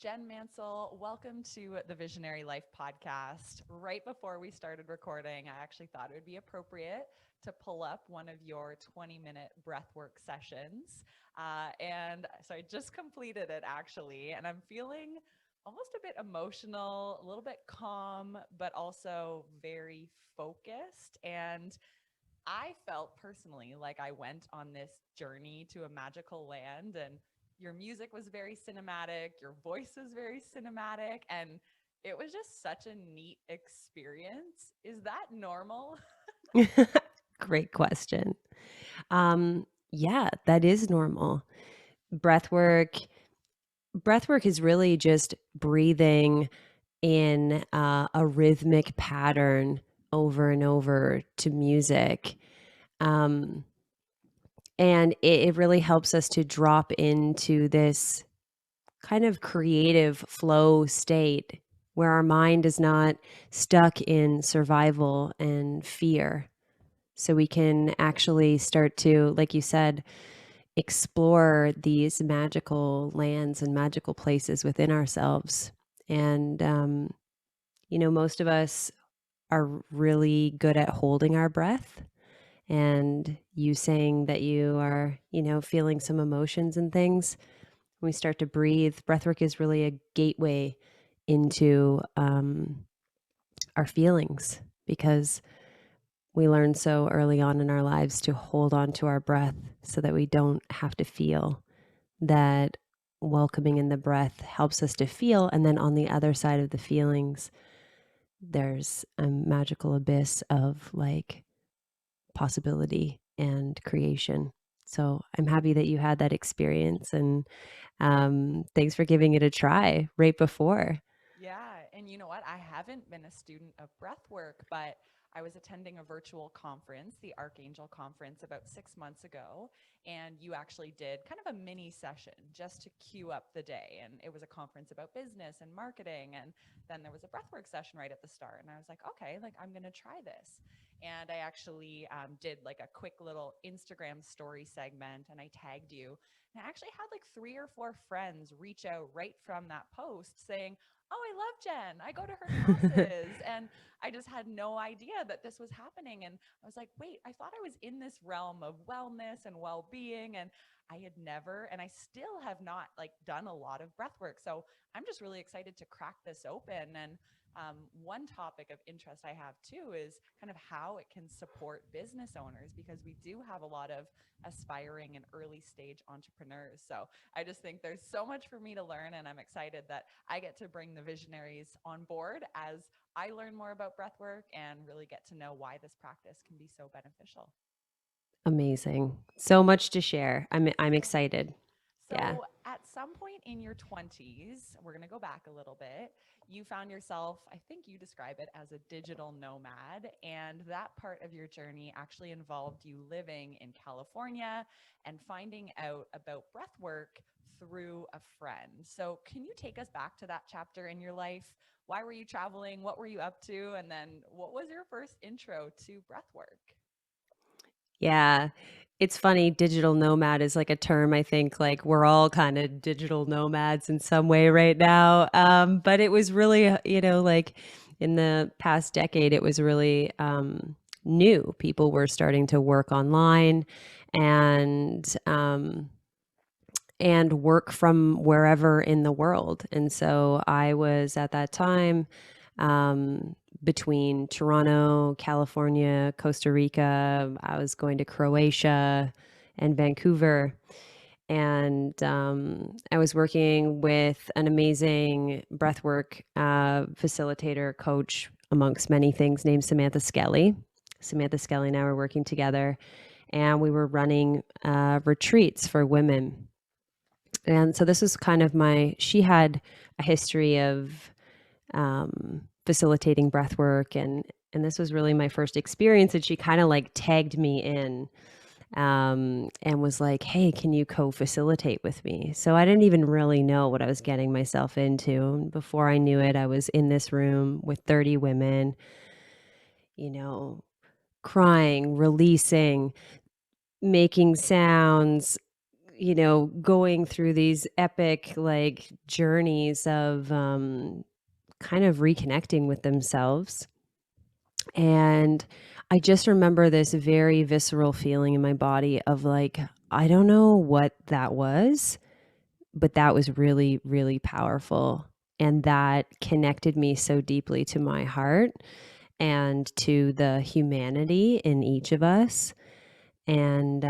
Jenn Mansell. Welcome to the Visionary Life podcast. Right before we started recording, I actually thought it would be appropriate to pull up one of your 20-minute breathwork sessions. And so I just completed it actually, and I'm feeling almost a bit emotional, a little bit calm, but also very focused. And I felt personally like I went on this journey to a magical land, and your music was very cinematic, your voice was very cinematic, and it was just such a neat experience. Is that normal? Great question. Yeah, that is normal. Breathwork, breathwork is really just breathing in a rhythmic pattern over and over to music. Um, and it really helps us to drop into this kind of creative flow state where our mind is not stuck in survival and fear. So we can actually start to, like you said, explore these magical lands and magical places within ourselves. And, most of us are really good at holding our breath. And you saying that you are, feeling some emotions and things, when we start to breathe, breathwork is really a gateway into our feelings because we learn so early on in our lives to hold on to our breath so that we don't have to feel. That welcoming in the breath helps us to feel. And then on the other side of the feelings, there's a magical abyss of like possibility and creation. So I'm happy that you had that experience, and thanks for giving it a try right before. Yeah, and you know what? I haven't been a student of breath work, but I was attending a virtual conference, the Archangel Conference, about 6 months ago. And you actually did kind of a mini session just to cue up the day. And it was a conference about business and marketing. And then there was a breathwork session right at the start. And I was like, okay, like I'm going to try this. And I actually did like a quick little Instagram story segment and I tagged you. And I actually had like 3 or 4 friends reach out right from that post saying, oh, I love Jenn. I go to her classes. And I just had no idea that this was happening. And I was like, wait, I thought I was in this realm of wellness and well being. And I had never, and I still have not like done a lot of breath work. So I'm just really excited to crack this open. And one topic of interest I have too is kind of how it can support business owners because we do have a lot of aspiring and early stage entrepreneurs. So I just think there's so much for me to learn, and I'm excited that I get to bring the visionaries on board as I learn more about breathwork and really get to know why this practice can be so beneficial. Amazing. So much to share. I'm Yeah. excited. Yeah. So, at some point in your 20s, we're going to go back a little bit. You found yourself, I think you describe it as a digital nomad. And that part of your journey actually involved you living in California and finding out about breath work through a friend. So, can you take us back to that chapter in your life? Why were you traveling? What were you up to? And then, what was your first intro to breath work? Yeah. It's funny, digital nomad is like a term I think like we're all kind of digital nomads in some way right now. But it was really, like in the past decade, it was really new. People were starting to work online and work from wherever in the world. And so I was at that time between Toronto, California, Costa Rica. I was going to Croatia and Vancouver. And I was working with an amazing breathwork facilitator, coach, amongst many things, named Samantha Skelly. Samantha Skelly and I were working together, and we were running retreats for women. And so this was kind of she had a history of facilitating breath work, and this was really my first experience. And she kind of like tagged me in and was like, hey, can you co-facilitate with me? So I didn't even really know what I was getting myself into. And before I knew it, I was in this room with 30 women, you know, crying, releasing, making sounds, going through these epic like journeys of kind of reconnecting with themselves. And I just remember this very visceral feeling in my body of like, I don't know what that was, but that was really, really powerful. And that connected me so deeply to my heart and to the humanity in each of us. And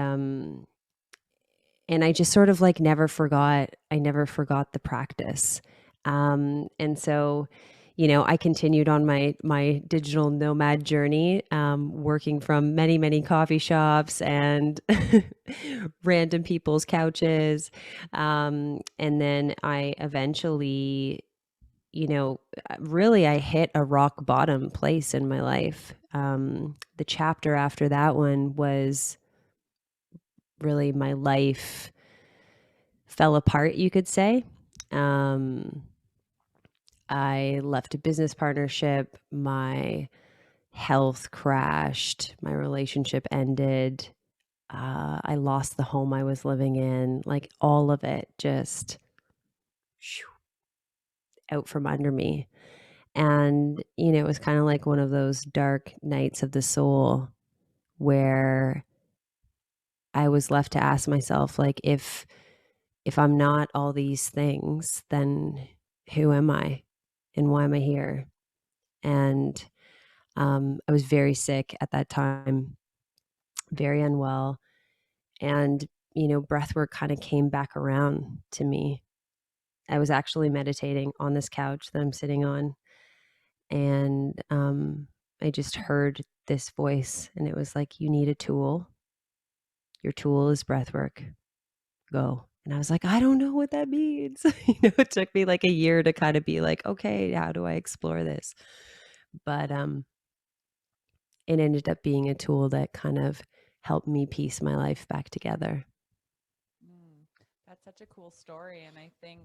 I just sort of like I never forgot the practice. And so, I continued on my digital nomad journey, working from many, many coffee shops and random people's couches. And then I eventually, really I hit a rock bottom place in my life. The chapter after that one was really my life fell apart, you could say. Um, I left a business partnership. My health crashed. My relationship ended. I lost the home I was living in. Like all of it just out from under me. And, it was kind of like one of those dark nights of the soul where I was left to ask myself, like, if I'm not all these things, then who am I and why am I here? And I was very sick at that time, very unwell. And, breath work kind of came back around to me. I was actually meditating on this couch that I'm sitting on. And I just heard this voice, and it was like, you need a tool. Your tool is breath work. Go. And I was like, I don't know what that means. It took me like a year to kind of be like, okay, how do I explore this? But it ended up being a tool that kind of helped me piece my life back together. That's such a cool story. And I think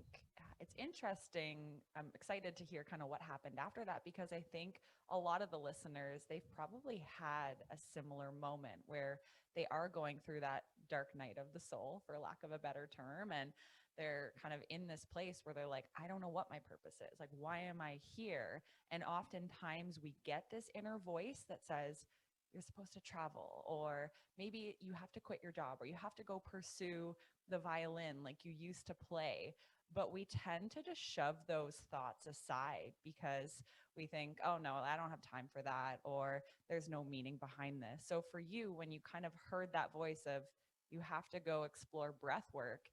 it's interesting. I'm excited to hear kind of what happened after that, because I think a lot of the listeners, they've probably had a similar moment where they are going through that dark night of the soul, for lack of a better term. And they're kind of in this place where they're like, I don't know what my purpose is. Like, why am I here? And oftentimes we get this inner voice that says, you're supposed to travel, or maybe you have to quit your job, or you have to go pursue the violin like you used to play. But we tend to just shove those thoughts aside because we think, oh no, I don't have time for that, or there's no meaning behind this. So for you, when you kind of heard that voice of you have to go explore breath work,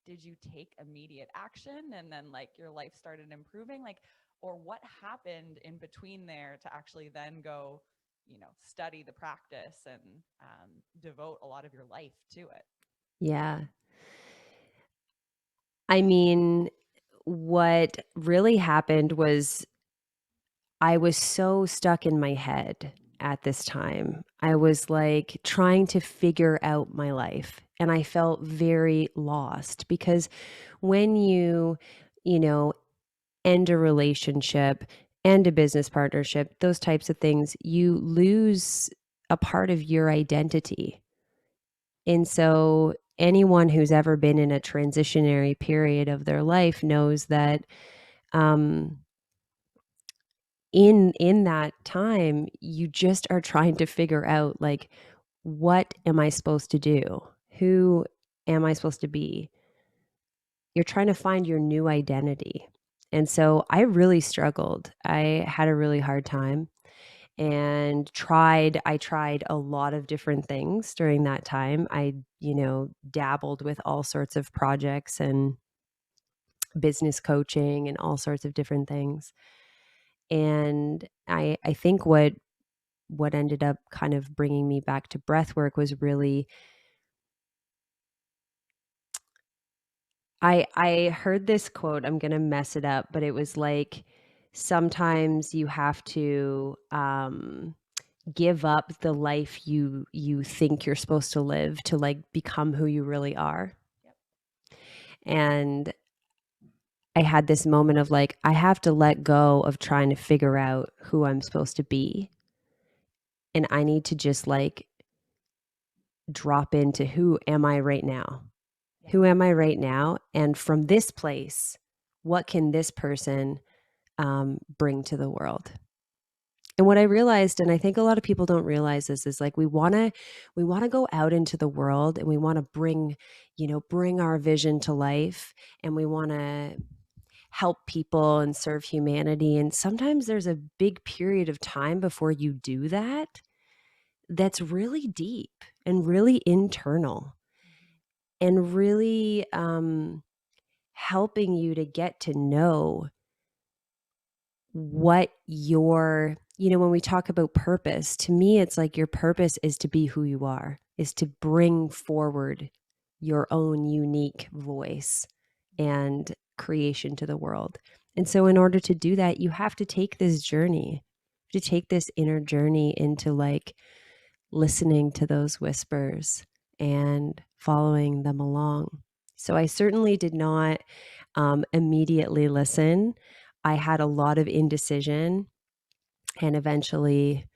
did you take immediate action and then like your life started improving? Like, or what happened in between there to actually then go, study the practice and devote a lot of your life to it? Yeah. I mean, what really happened was I was so stuck in my head at this time. I was like trying to figure out my life, and I felt very lost because when you know, end a relationship, end a business partnership, those types of things, you lose a part of your identity. And so anyone who's ever been in a transitionary period of their life knows that um, in that time, you just are trying to figure out like, what am I supposed to do? Who am I supposed to be? You're trying to find your new identity. And so I really struggled. I had a really hard time and I tried a lot of different things during that time. I, dabbled with all sorts of projects and business coaching and all sorts of different things. And I think what ended up kind of bringing me back to breath work was really I heard this quote, I'm going to mess it up, but it was like sometimes you have to give up the life you think you're supposed to live to like become who you really are. Yep. And I had this moment of like, I have to let go of trying to figure out who I'm supposed to be. And I need to just like drop into who am I right now? Yeah. Who am I right now? And from this place, what can this person bring to the world? And what I realized, and I think a lot of people don't realize this, is like we want to go out into the world and we want to bring our vision to life, and we want to help people and serve humanity. And sometimes there's a big period of time before you do that that's really deep and really internal Mhm. and really helping you to get to know what when we talk about purpose, to me, it's like your purpose is to be who you are, is to bring forward your own unique voice and creation to the world. And so, in order to do that, you have to take this journey, to take this inner journey into like listening to those whispers and following them along. So, I certainly did not immediately listen. I had a lot of indecision, and eventually,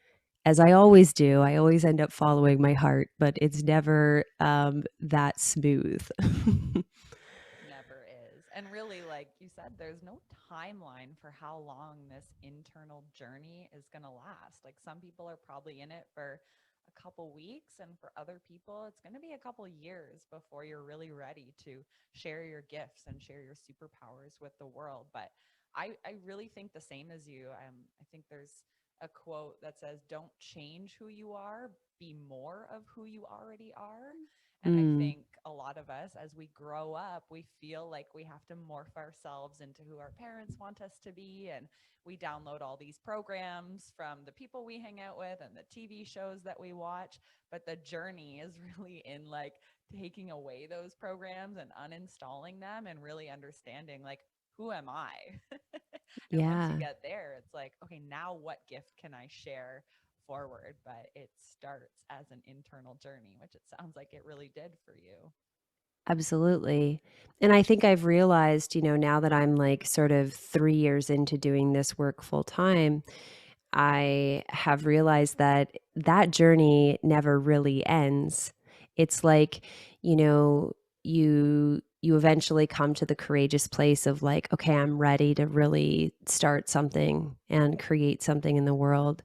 as I always do, I always end up following my heart, but it's never that smooth. Never is. And really, like you said, there's no timeline for how long this internal journey is going to last. Like some people are probably in it for a couple weeks, and for other people, it's going to be a couple years before you're really ready to share your gifts and share your superpowers with the world. But I really think the same as you. I think there's a quote that says, "Don't change who you are, be more of who you already are." And I Mm, think a lot of us, as we grow up, we feel like we have to morph ourselves into who our parents want us to be. And we download all these programs from the people we hang out with and the TV shows that we watch. But the journey is really in like taking away those programs and uninstalling them and really understanding, like, who am I? And once you yeah, get there, it's like, okay, now what gift can I share forward? But it starts as an internal journey, which it sounds like it really did for you. absolutely. And I think I've realized, now that I'm like sort of 3 years into doing this work full time, I have realized that that journey never really ends. It's like, you know, you eventually come to the courageous place of like, okay, I'm ready to really start something and create something in the world.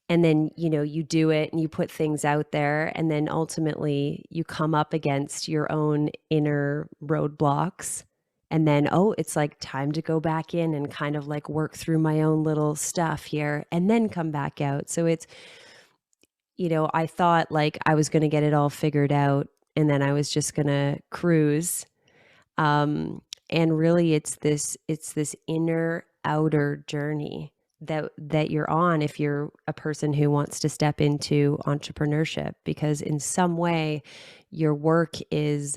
And then, you do it and you put things out there, and then ultimately you come up against your own inner roadblocks. And then, oh, it's like time to go back in and kind of like work through my own little stuff here and then come back out. So it's, I thought like I was going to get it all figured out and then I was just going to cruise. And really it's this inner outer journey that you're on if you're a person who wants to step into entrepreneurship, because in some way your work is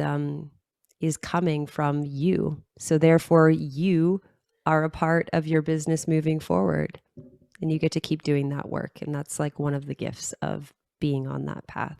coming from you, so therefore you are a part of your business moving forward, and you get to keep doing that work, and that's like one of the gifts of being on that path.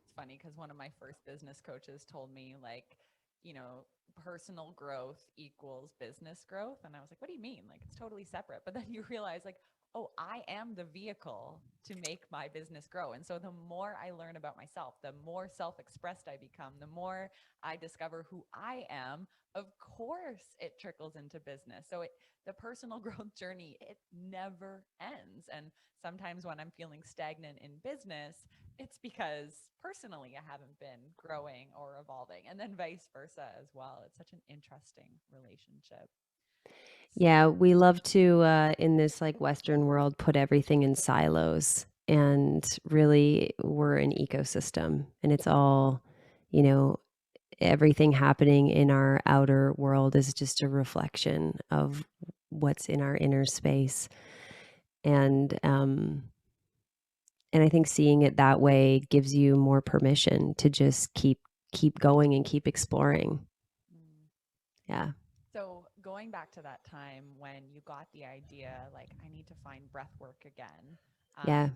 It's funny because one of my first business coaches told me, like, you know, personal growth equals business growth. And I was like, what do you mean? Like, it's totally separate. But then you realize, like, oh, I am the vehicle to make my business grow. And so the more I learn about myself, the more self expressed I become, the more I discover who I am. Of course, it trickles into business. So the personal growth journey, it never ends. And sometimes when I'm feeling stagnant in business, it's because personally I haven't been growing or evolving, and then vice versa as well. It's such an interesting relationship. Yeah, we love to, in this like Western world, put everything in silos. And really, we're an ecosystem, and it's all, you know, everything happening in our outer world is just a reflection of what's in our inner space. And, and I think seeing it that way gives you more permission to just keep going and keep exploring. Mm. Yeah. So going back to that time when you got the idea, like, I need to find breath work again, Yeah.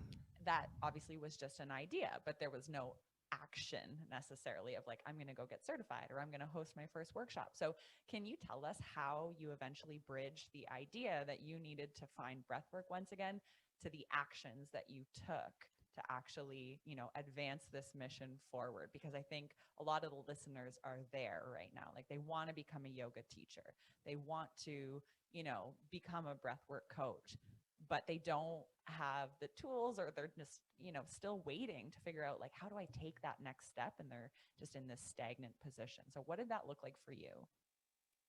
that obviously was just an idea, but there was no action necessarily of like, I'm going to go get certified or I'm going to host my first workshop. So can you tell us how you eventually bridged the idea that you needed to find breath work once again to the actions that you took to actually, advance this mission forward? Because I think a lot of the listeners are there right now. Like they want to become a yoga teacher. They want to, become a breathwork coach, but they don't have the tools, or they're just, still waiting to figure out, like, how do I take that next step? And they're just in this stagnant position. So what did that look like for you?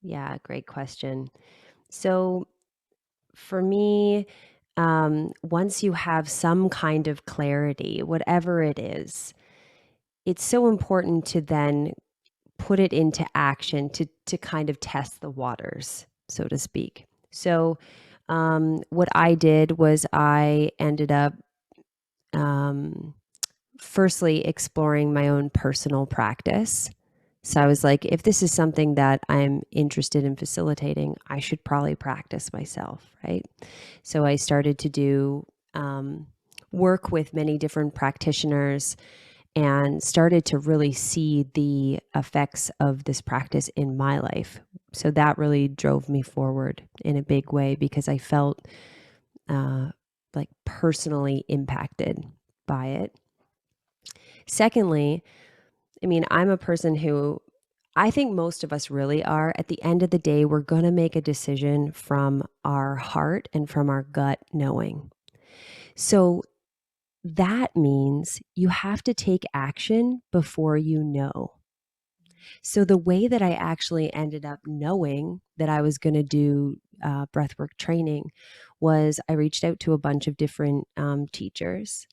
Yeah, great question. So for me, once you have some kind of clarity, whatever it is, it's so important to then put it into action to kind of test the waters, so to speak. So what I did was I ended up firstly exploring my own personal practice. So I was like, if this is something that I'm interested in facilitating, I should probably practice myself, right? So I started to do work with many different practitioners and started to really see the effects of this practice in my life. So that really drove me forward in a big way because I felt like personally impacted by it. Secondly, I mean, I'm a person who I think most of us really are. At the end of the day, we're going to make a decision from our heart and from our gut knowing. So that means you have to take action before you know. So the way that I actually ended up knowing that I was going to do breathwork training was I reached out to a bunch of different teachers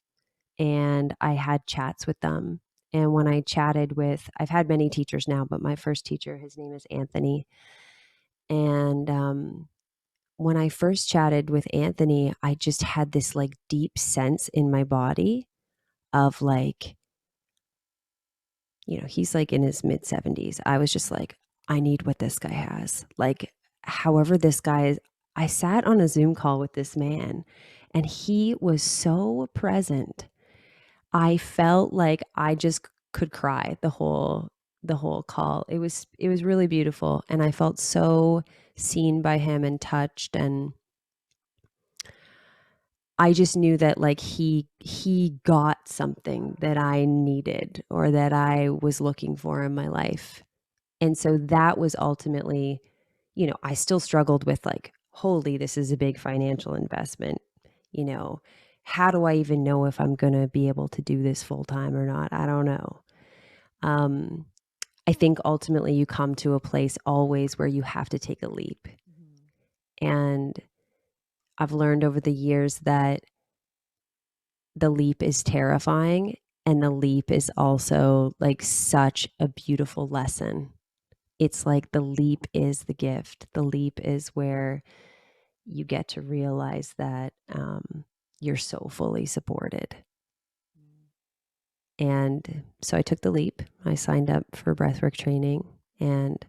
and I had chats with them. And when I chatted with, I've had many teachers now, but my first teacher, his name is Anthony. And when I first chatted with Anthony, I just had this like deep sense in my body of like, he's like in his mid 70s. I was just like, I need what this guy has. Like, however, this guy is, I sat on a Zoom call with this man and he was so present. I felt like I just could cry the whole call. It was really beautiful and I felt so seen by him and touched, and I just knew that like he got something that I needed or that I was looking for in my life. And so that was ultimately, I still struggled with like, holy, this is a big financial investment. You know, how do I even know if I'm going to be able to do this full time or not? I don't know. Um, I think ultimately you come to a place always where you have to take a leap. Mm-hmm. And I've learned over the years that the leap is terrifying and the leap is also like such a beautiful lesson. It's like the leap is the gift. The leap is where you get to realize that you're so fully supported. And so I took the leap. I signed up for breathwork training, and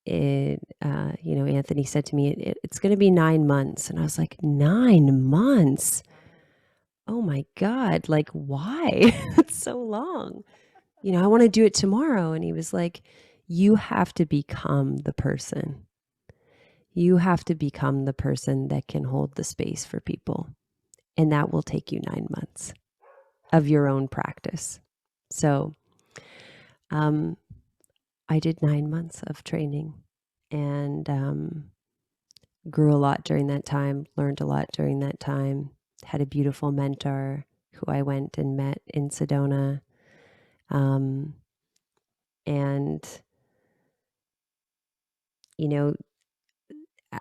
Anthony said to me, it's going to be 9 months. And I was like, 9 months? Oh my God, like, why? It's so long. I want to do it tomorrow. And he was like, you have to become the person. You have to become the person that can hold the space for people. And that will take you 9 months of your own practice. So I did 9 months of training and grew a lot during that time, learned a lot during that time, had a beautiful mentor who I went and met in Sedona. And,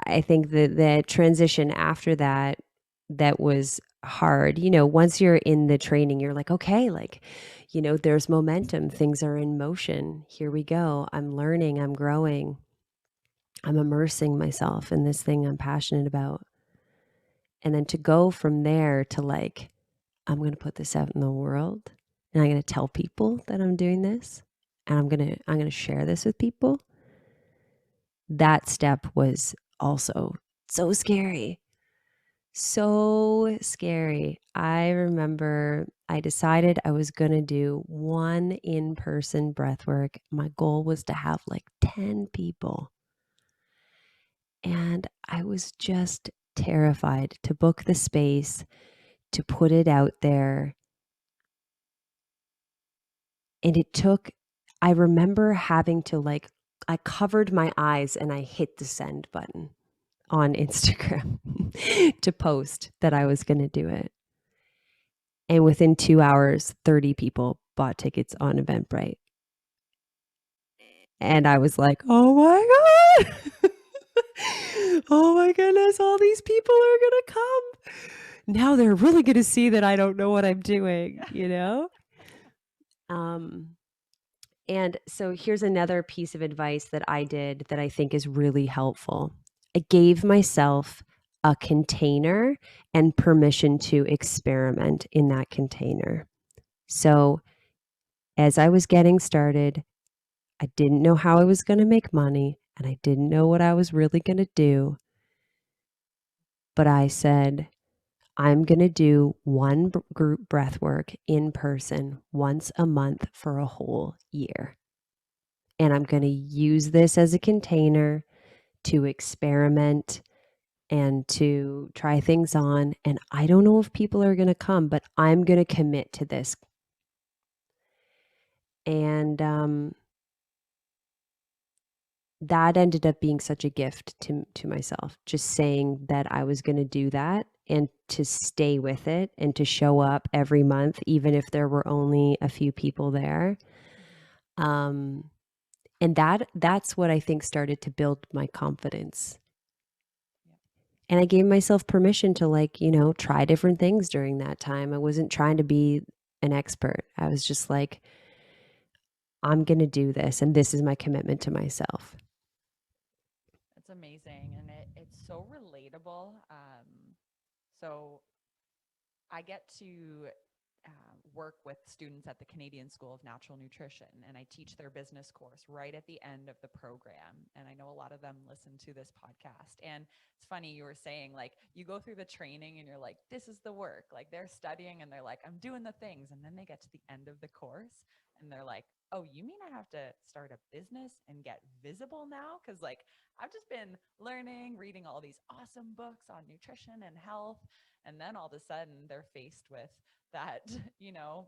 I think the transition after that was hard. Once you're in the training, you're like, okay, like, there's momentum. Things are in motion. Here we go. I'm learning. I'm growing. I'm immersing myself in this thing I'm passionate about. And then to go from there to like, I'm going to put this out in the world and I'm going to tell people that I'm doing this and I'm going to share this with people. That step was also so scary. So scary. I remember I decided I was going to do one in-person breath work. My goal was to have like 10 people. And I was just terrified to book the space, to put it out there. And it took, I remember having to like, I covered my eyes and I hit the send button on Instagram to post that I was going to do it. And within 2 hours, 30 people bought tickets on Eventbrite. And I was like, oh my God. Oh my goodness, all these people are going to come. Now they're really going to see that I don't know what I'm doing, you know? And so here's another piece of advice that I did that I think is really helpful. I gave myself a container and permission to experiment in that container. So as I was getting started, I didn't know how I was going to make money and I didn't know what I was really going to do. But I said, I'm going to do one group breath work in person once a month for a whole year. And I'm going to use this as a container to experiment and to try things on. And I don't know if people are going to come, but I'm going to commit to this. And that ended up being such a gift to myself, just saying that I was going to do that and to stay with it and to show up every month, even if there were only a few people there. And that's what I think started to build my confidence. And I gave myself permission to like, try different things during that time. I wasn't trying to be an expert. I was just like, I'm going to do this. And this is my commitment to myself. It's amazing. And it's so relatable. So I get to work with students at the Canadian School of Natural Nutrition, and I teach their business course right at the end of the program. And I know a lot of them listen to this podcast. And it's funny, you were saying like you go through the training and you're like, this is the work. Like they're studying and they're like, I'm doing the things. And then they get to the end of the course and they're like, oh, you mean I have to start a business and get visible now? Because like I've just been learning, reading all these awesome books on nutrition and health. And then all of a sudden they're faced with that,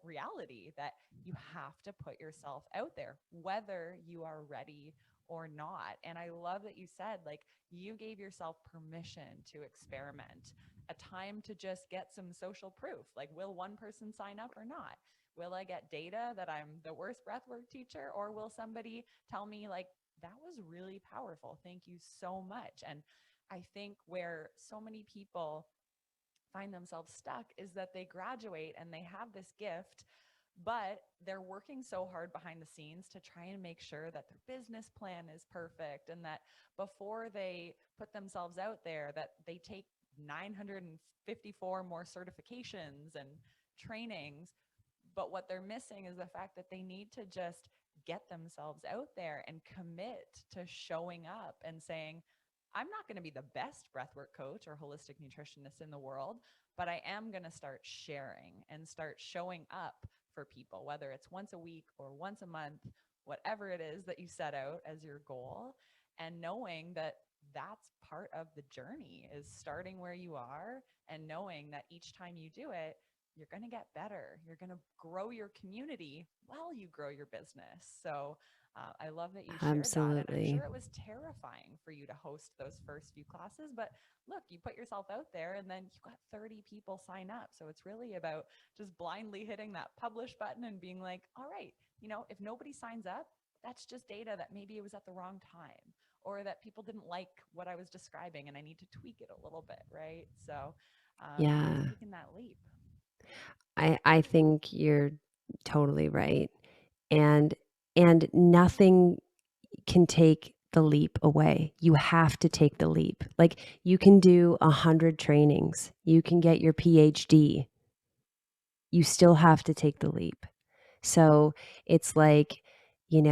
reality that you have to put yourself out there, whether you are ready or not. And I love that you said, like, you gave yourself permission to experiment, a time to just get some social proof. Like, will one person sign up or not? Will I get data that I'm the worst breathwork teacher, or will somebody tell me, like, that was really powerful? Thank you so much. And I think where so many people find themselves stuck is that they graduate and they have this gift, but they're working so hard behind the scenes to try and make sure that their business plan is perfect, and that before they put themselves out there, that they take 954 more certifications and trainings. But what they're missing is the fact that they need to just get themselves out there and commit to showing up and saying, I'm not going to be the best breathwork coach or holistic nutritionist in the world, but I am going to start sharing and start showing up for people, whether it's once a week or once a month, whatever it is that you set out as your goal, and knowing that that's part of the journey, is starting where you are and knowing that each time you do it, you're going to get better. You're going to grow your community while you grow your business. So I love that you shared that. And I'm Absolutely. sure it was terrifying for you to host those first few classes, but look, you put yourself out there and then you got 30 people sign up. So it's really about just blindly hitting that publish button and being like, all right, if nobody signs up, that's just data that maybe it was at the wrong time, or that people didn't like what I was describing and I need to tweak it a little bit. Right. So Yeah. taking that leap. I think you're totally right. And nothing can take the leap away. You have to take the leap. Like you can do 100 trainings. You can get your PhD. You still have to take the leap. So it's like, you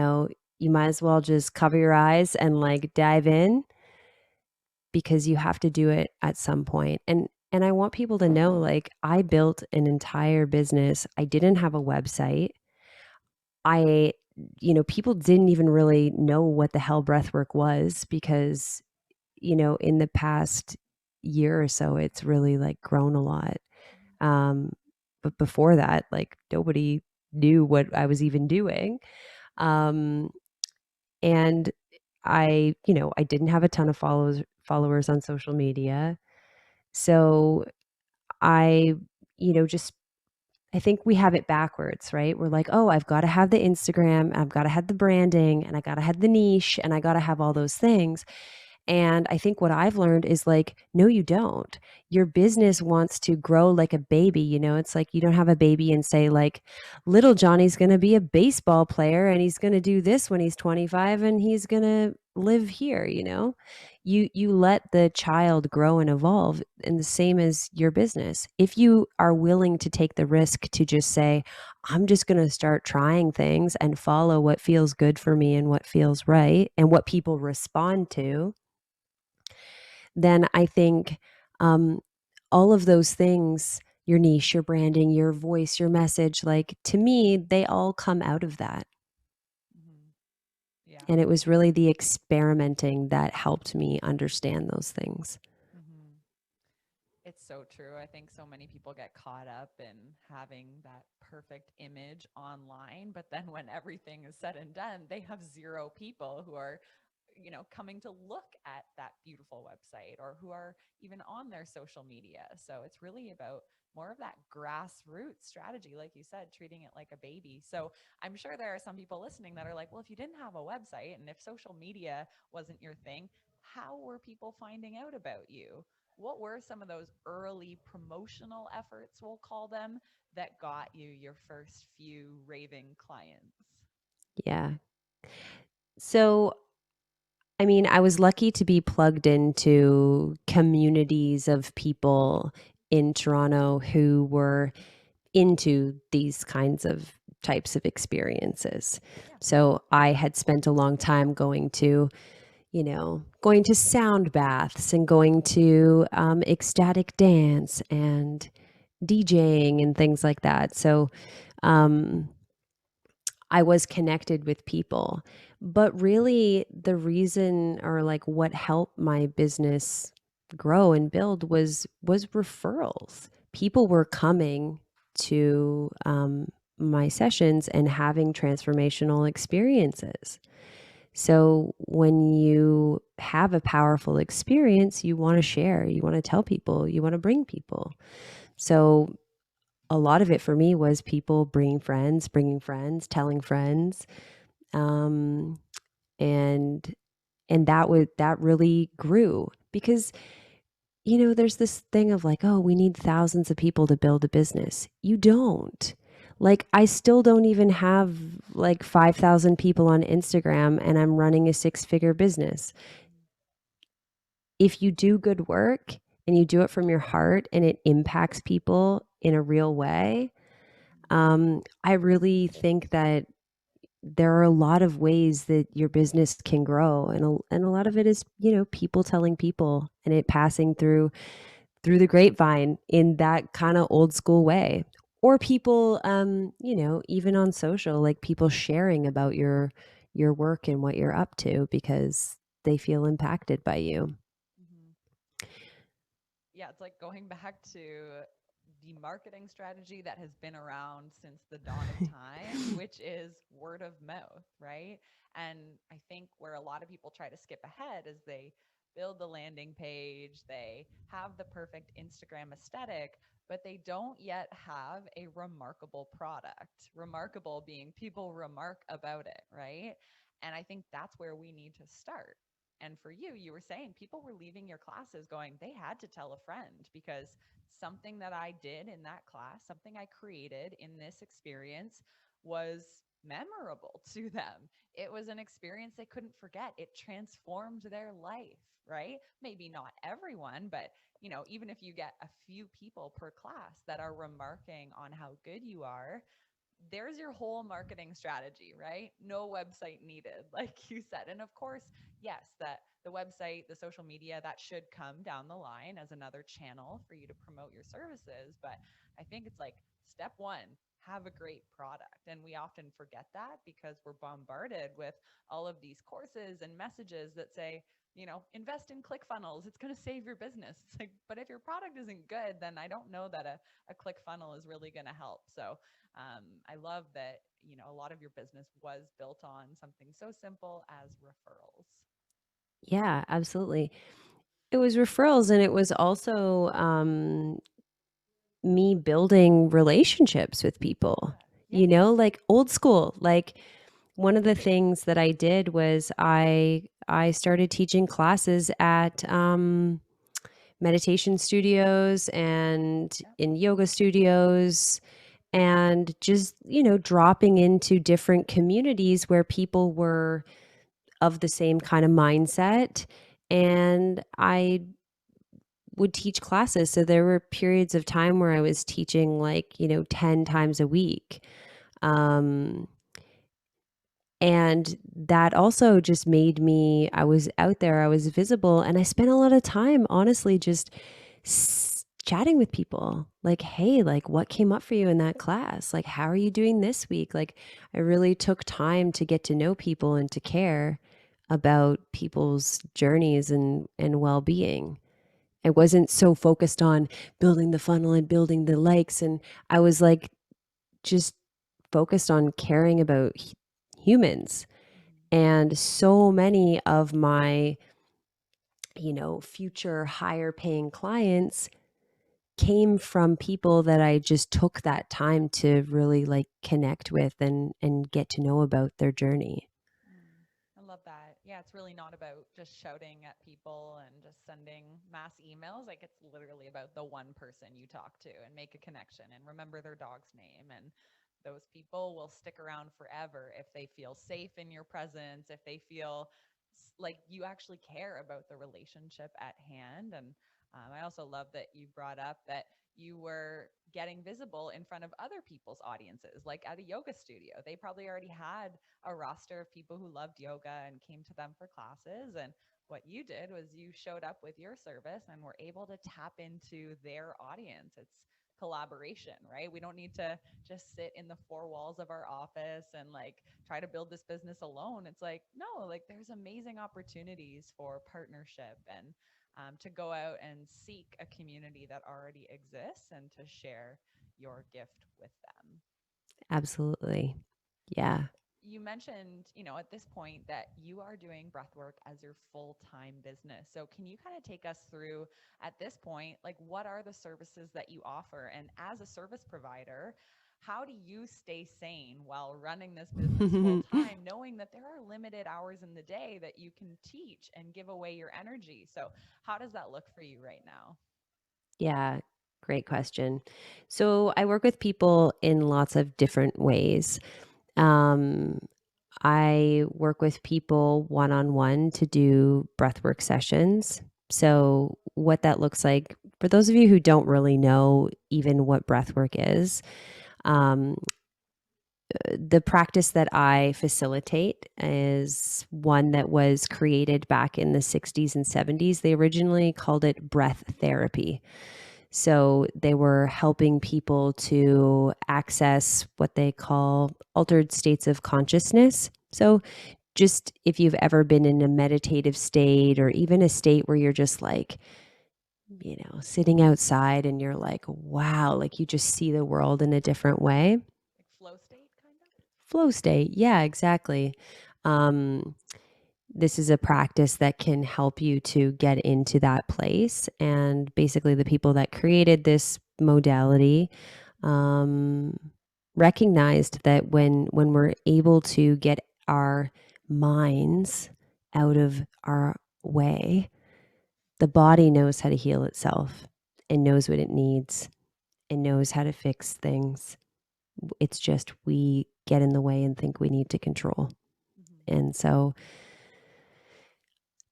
might as well just cover your eyes and like dive in, because you have to do it at some point. And I want people to know, like, I built an entire business. I didn't have a website. I, people didn't even really know what the hell breathwork was, because, in the past year or so, it's really like grown a lot. But before that, like nobody knew what I was even doing. Um, and I didn't have a ton of followers on social media. So I, just I think we have it backwards, right? We're like, oh, I've got to have the Instagram, I've got to have the branding, and I got to have the niche, and I got to have all those things. And I think what I've learned is like, no, you don't. Your business wants to grow like a baby. It's like you don't have a baby and say, like, little Johnny's going to be a baseball player and he's going to do this when he's 25 and he's going to live here. You let the child grow and evolve, and the same as your business. If you are willing to take the risk to just say, I'm just going to start trying things and follow what feels good for me and what feels right and what people respond to, then I think all of those things, your niche, your branding, your voice, your message, like to me, they all come out of that. Mm-hmm. Yeah. And it was really the experimenting that helped me understand those things. Mm-hmm. It's so true. I think so many people get caught up in having that perfect image online, but then when everything is said and done, they have zero people who are, coming to look at that beautiful website or who are even on their social media. So it's really about more of that grassroots strategy, like you said, treating it like a baby. So I'm sure there are some people listening that are like, well, if you didn't have a website and if social media wasn't your thing, how were people finding out about you? What were some of those early promotional efforts, we'll call them, that got you your first few raving clients? Yeah. So, I mean, I was lucky to be plugged into communities of people in Toronto who were into these kinds of types of experiences. Yeah. So I had spent a long time going to sound baths and going to ecstatic dance and DJing and things like that. So um, I was connected with people. But really, the reason or like what helped my business grow and build was referrals. People were coming to my sessions and having transformational experiences. So when you have a powerful experience, you want to share, you want to tell people, you want to bring people. So a lot of it for me was people bringing friends, telling friends, um, and that really grew because there's this thing of like, oh, we need thousands of people to build a business. You don't. Like, I still don't even have like 5,000 people on Instagram and I'm running a six-figure business. If you do good work and you do it from your heart and it impacts people in a real way, I really think that there are a lot of ways that your business can grow, and a lot of it is people telling people and it passing through the grapevine in that kind of old school way, or people even on social, like people sharing about your work and what you're up to because they feel impacted by you. Mm-hmm. Yeah, it's like going back to the marketing strategy that has been around since the dawn of time, which is word of mouth, right? And I think where a lot of people try to skip ahead is they build the landing page, they have the perfect Instagram aesthetic, but they don't yet have a remarkable product. Remarkable being people remark about it, right? And I think that's where we need to start. And for you, you were saying people were leaving your classes going, they had to tell a friend because something that I did in that class, something I created in this experience was memorable to them. It was an experience they couldn't forget. It transformed their life, right? Maybe not everyone, but even if you get a few people per class that are remarking on how good you are, there's your whole marketing strategy, right? No website needed, like you said. And of course, yes, that the website, the social media, that should come down the line as another channel for you to promote your services. But I think it's like step one, have a great product. And we often forget that because we're bombarded with all of these courses and messages that say, invest in ClickFunnels. It's going to save your business. It's like, but if your product isn't good, then I don't know that a ClickFunnel is really going to help. So I love that, a lot of your business was built on something so simple as referrals. Yeah, absolutely. It was referrals, and it was also me building relationships with people, Yeah. Yeah. like old school. Like one of the things that I did was I started teaching classes at meditation studios and Yeah. in yoga studios, and just, dropping into different communities where people were of the same kind of mindset. And I would teach classes. So there were periods of time where I was teaching like, 10 times a week. Um, and that also just made me, I was out there, I was visible, and I spent a lot of time, honestly, just chatting with people. Like, hey, like, what came up for you in that class? Like, how are you doing this week? Like, I really took time to get to know people and to care about people's journeys and well-being. I wasn't so focused on building the funnel and building the likes. And I was like, just focused on caring about humans. Mm-hmm. And so many of my, future higher paying clients came from people that I just took that time to really like connect with and get to know about their journey. I love that. Yeah, it's really not about just shouting at people and just sending mass emails. Like it's literally about the one person you talk to and make a connection and remember their dog's name. And those people will stick around forever if they feel safe in your presence, if they feel like you actually care about the relationship at hand. And I also love that you brought up that you were getting visible in front of other people's audiences, like at a yoga studio. They probably already had a roster of people who loved yoga and came to them for classes. And what you did was you showed up with your service and were able to tap into their audience. It's collaboration, right? We don't need to just sit in the four walls of our office and like try to build this business alone. It's like, no, like there's amazing opportunities for partnership and to go out and seek a community that already exists and to share your gift with them. Absolutely. Yeah. You mentioned, at this point that you are doing breathwork as your full-time business. So can you kind of take us through at this point, like what are the services that you offer? And as a service provider, how do you stay sane while running this business full time, knowing that there are limited hours in the day that you can teach and give away your energy? So how does that look for you right now? Yeah. Great question. So I work with people in lots of different ways. Um, I work with people one on one to do breathwork sessions. So, what that looks like for those of you who don't really know even what breathwork is, um, the practice that I facilitate is one that was created back in the 60s and 70s. They originally called it breath therapy. So they were helping people to access what they call altered states of consciousness. So, just if you've ever been in a meditative state or even a state where you're just like, sitting outside and you're like, wow, like you just see the world in a different way. Like flow state, kind of? Flow state. Yeah, exactly. Um, this is a practice that can help you to get into that place. And basically, the people that created this modality um, recognized that when we're able to get our minds out of our way, the body knows how to heal itself and knows what it needs and knows how to fix things. It's just we get in the way and think we need to control. Mm-hmm. And so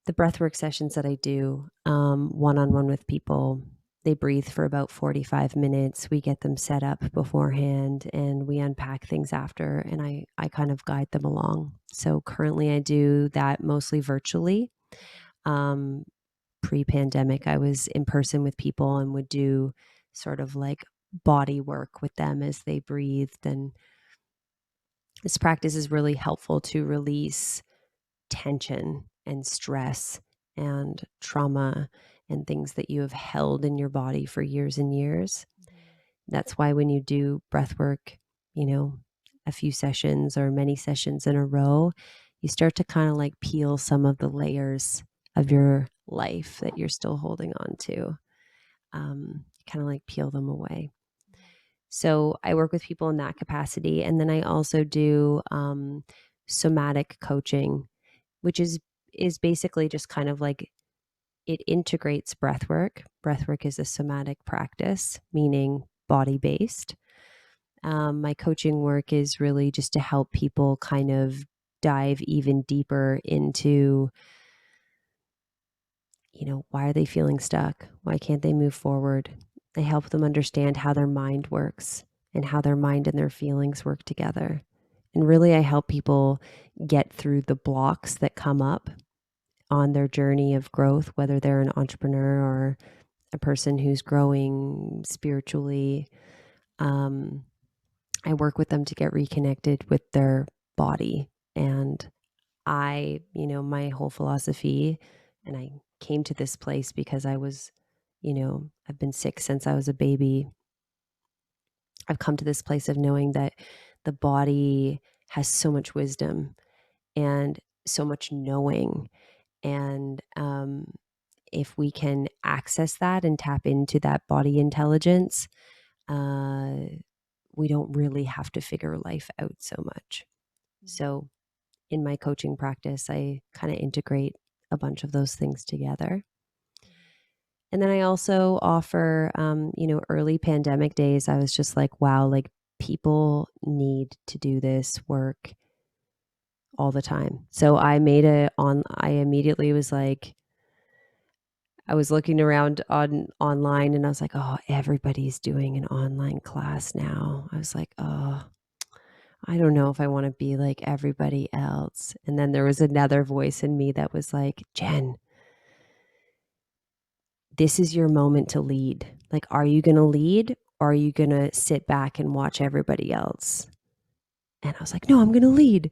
the breathwork sessions that I do one on one with people, they breathe for about 45 minutes. We get them set up beforehand and we unpack things after, and I kind of guide them along. So currently I do that mostly virtually. Um, Pre pandemic, I was in person with people and would do sort of like body work with them as they breathed. And this practice is really helpful to release tension and stress and trauma and things that you have held in your body for years and years. That's why when you do breath work, a few sessions or many sessions in a row, you start to kind of like peel some of the layers of your life that you're still holding on to. Kind of like peel them away. So I work with people in that capacity. And then I also do somatic coaching, which is basically just kind of like it integrates breath work. Breath work is a somatic practice, meaning body-based. My coaching work is really just to help people kind of dive even deeper into, why are they feeling stuck? Why can't they move forward? I help them understand how their mind works and how their mind and their feelings work together. And really, I help people get through the blocks that come up on their journey of growth, whether they're an entrepreneur or a person who's growing spiritually. I work with them to get reconnected with their body. And my whole philosophy, and I came to this place because I was, I've been sick since I was a baby. I've come to this place of knowing that the body has so much wisdom and so much knowing. And if we can access that and tap into that body intelligence, we don't really have to figure life out so much. So in my coaching practice, I kind of integrate a bunch of those things together. And then I also offer, early pandemic days, I was just like, wow, like people need to do this work all the time. So I immediately was like, I was looking around online and I was like, oh, everybody's doing an online class now. I was like, oh, I don't know if I want to be like everybody else. And then there was another voice in me that was like, Jenn, this is your moment to lead. Like, are you going to lead or are you going to sit back and watch everybody else? And I was like, no, I'm going to lead.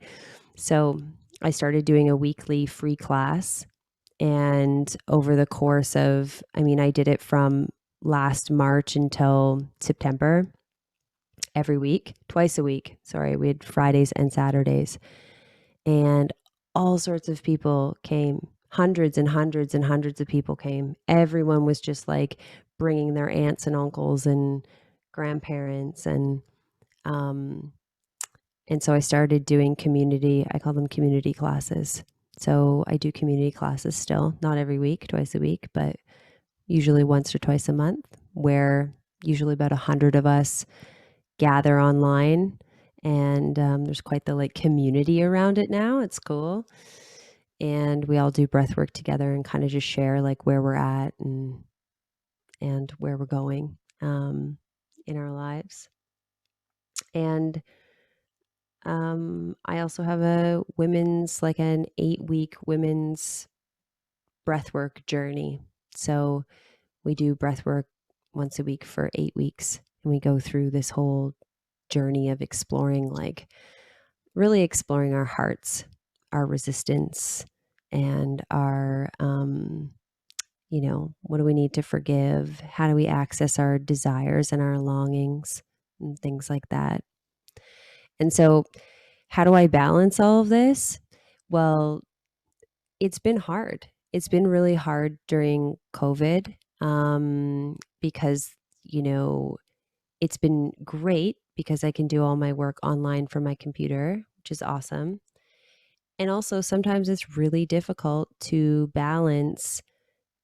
So I started doing a weekly free class. And over the course of, I did it from last March until September, every week, twice a week. Sorry, we had Fridays and Saturdays. And all sorts of people came. Hundreds and hundreds and hundreds of people came. Everyone was just like bringing their aunts and uncles and grandparents. And so I started doing I call them community classes. So I do community classes still, not every week, twice a week, but usually once or twice a month, where usually about 100 of us gather online. And there's quite the like community around it now. It's cool. And we all do breath work together and kind of just share like where we're at and where we're going in our lives. And I also have an 8-week women's breathwork journey. So we do breathwork once a week for 8 weeks. And we go through this whole journey of really exploring our hearts, our resistance, and our, what do we need to forgive? How do we access our desires and our longings and things like that? And so how do I balance all of this? Well, it's been hard. It's been really hard during COVID because, it's been great because I can do all my work online from my computer, which is awesome. And also sometimes it's really difficult to balance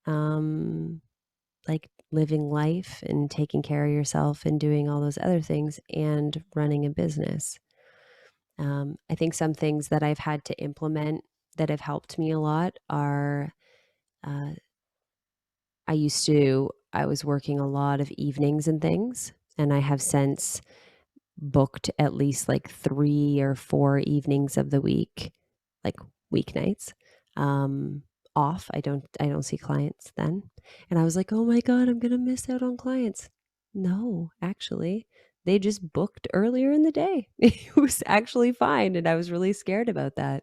like living life and taking care of yourself and doing all those other things and running a business. I think some things that I've had to implement that have helped me a lot are I was working a lot of evenings and things, and I have since booked at least like 3 or 4 evenings of the week, like weeknights, off. I don't see clients then. And I was like, oh my God, I'm going to miss out on clients. No, actually, they just booked earlier in the day. It was actually fine. And I was really scared about that.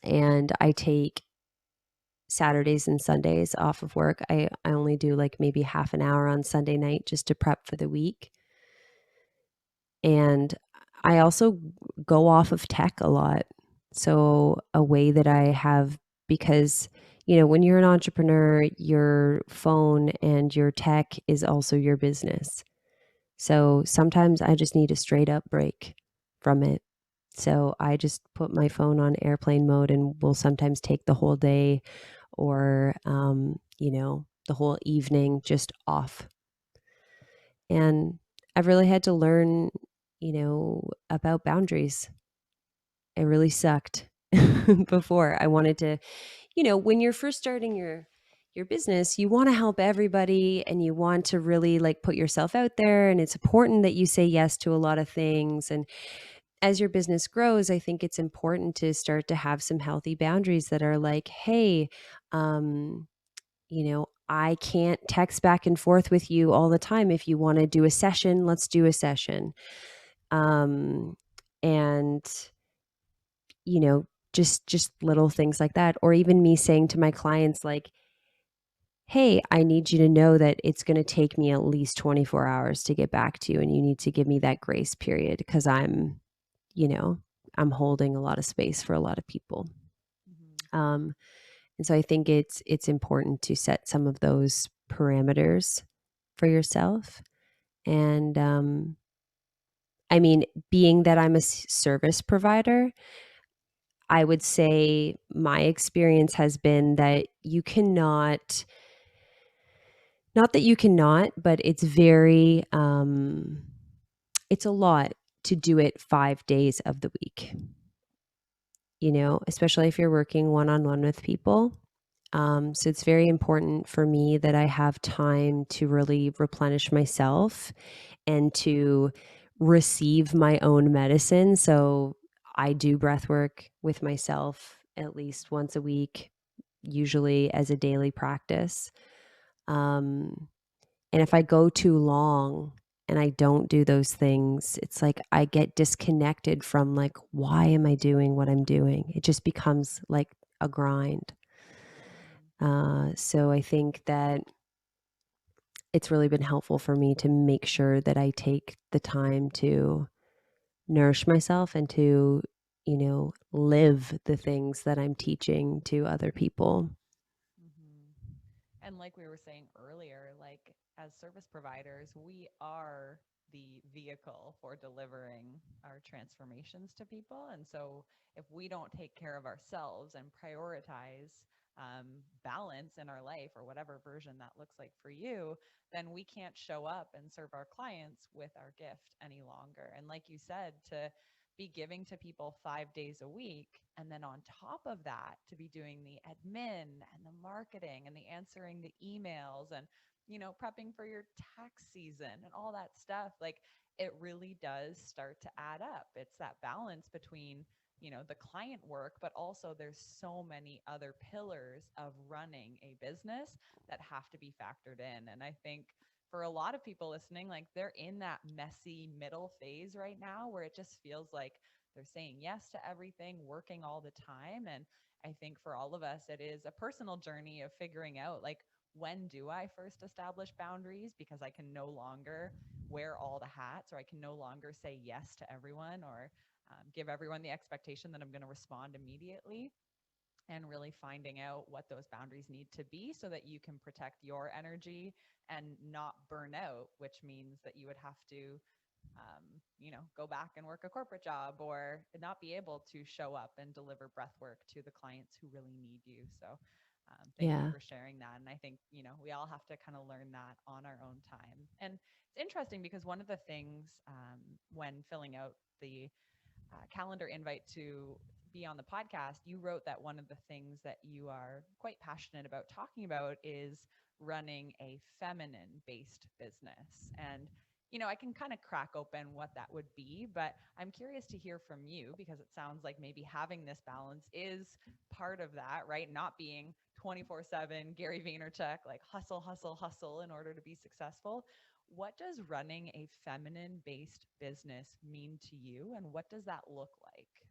and I take Saturdays and Sundays off of work. I only do like maybe half an hour on Sunday night just to prep for the week. And I also go off of tech a lot. So, a way that I have, because, when you're an entrepreneur, your phone and your tech is also your business. So, sometimes I just need a straight up break from it. So, I just put my phone on airplane mode and will sometimes take the whole day or, the whole evening just off. And I've really had to learn, about boundaries. It really sucked before. I wanted to, when you're first starting your business, you want to help everybody and you want to really like put yourself out there, and it's important that you say yes to a lot of things. And as your business grows, I think it's important to start to have some healthy boundaries that are like, hey, I can't text back and forth with you all the time. If you want to do a session, let's do a session. And just little things like that. Or even me saying to my clients, like, hey, I need you to know that it's going to take me at least 24 hours to get back to you, and you need to give me that grace period because you know, I'm holding a lot of space for a lot of people. Mm-hmm. Um, and so I think it's important to set some of those parameters for yourself. And I mean, being that I'm a service provider, I would say my experience has been that you cannot, not that you cannot, but it's very, it's a lot to do it 5 days of the week, especially if you're working one on one with people. So it's very important for me that I have time to really replenish myself and to receive my own medicine. So I do breath work with myself at least once a week, usually as a daily practice. Um, and if I go too long and I don't do those things, it's like I get disconnected from like, why am I doing what I'm doing? It just becomes like a grind. So I think that it's really been helpful for me to make sure that I take the time to nourish myself and to, live the things that I'm teaching to other people. Mm-hmm. And like we were saying earlier, like as service providers, we are the vehicle for delivering our transformations to people. And so if we don't take care of ourselves and prioritize balance in our life or whatever version that looks like for you, then we can't show up and serve our clients with our gift any longer. And like you said, to be giving to people 5 days a week. And then on top of that, to be doing the admin and the marketing and the answering the emails and, prepping for your tax season and all that stuff. Like it really does start to add up. It's that balance between, the client work, but also there's so many other pillars of running a business that have to be factored in. And I think for a lot of people listening, like they're in that messy middle phase right now where it just feels like they're saying yes to everything, working all the time. And I think for all of us, it is a personal journey of figuring out like, when do I first establish boundaries? Because I can no longer wear all the hats, or I can no longer say yes to everyone, or give everyone the expectation that I'm going to respond immediately, and really finding out what those boundaries need to be so that you can protect your energy and not burn out, which means that you would have to, go back and work a corporate job or not be able to show up and deliver breath work to the clients who really need you. So thank you Yeah. for sharing that. And I think, we all have to kind of learn that on our own time. And it's interesting because one of the things when filling out the calendar invite to be on the podcast, you wrote that one of the things that you are quite passionate about talking about is running a feminine based business. And, I can kind of crack open what that would be, but I'm curious to hear from you because it sounds like maybe having this balance is part of that, right? Not being 24/7 Gary Vaynerchuk, like hustle, hustle, hustle in order to be successful. What does running a feminine based business mean to you, and what does that look like?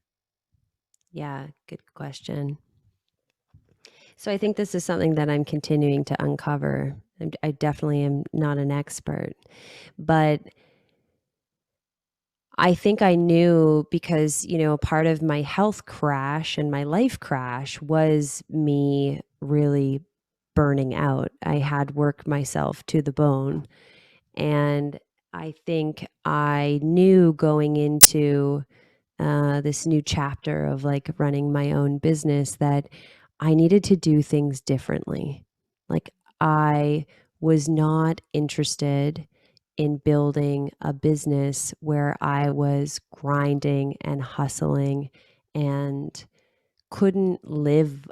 Yeah, good question. So I think this is something that I'm continuing to uncover. I definitely am not an expert, but I think I knew because, a part of my health crash and my life crash was me really burning out. I had worked myself to the bone. And I think I knew going into this new chapter of like running my own business that I needed to do things differently. Like, I was not interested in building a business where I was grinding and hustling and couldn't live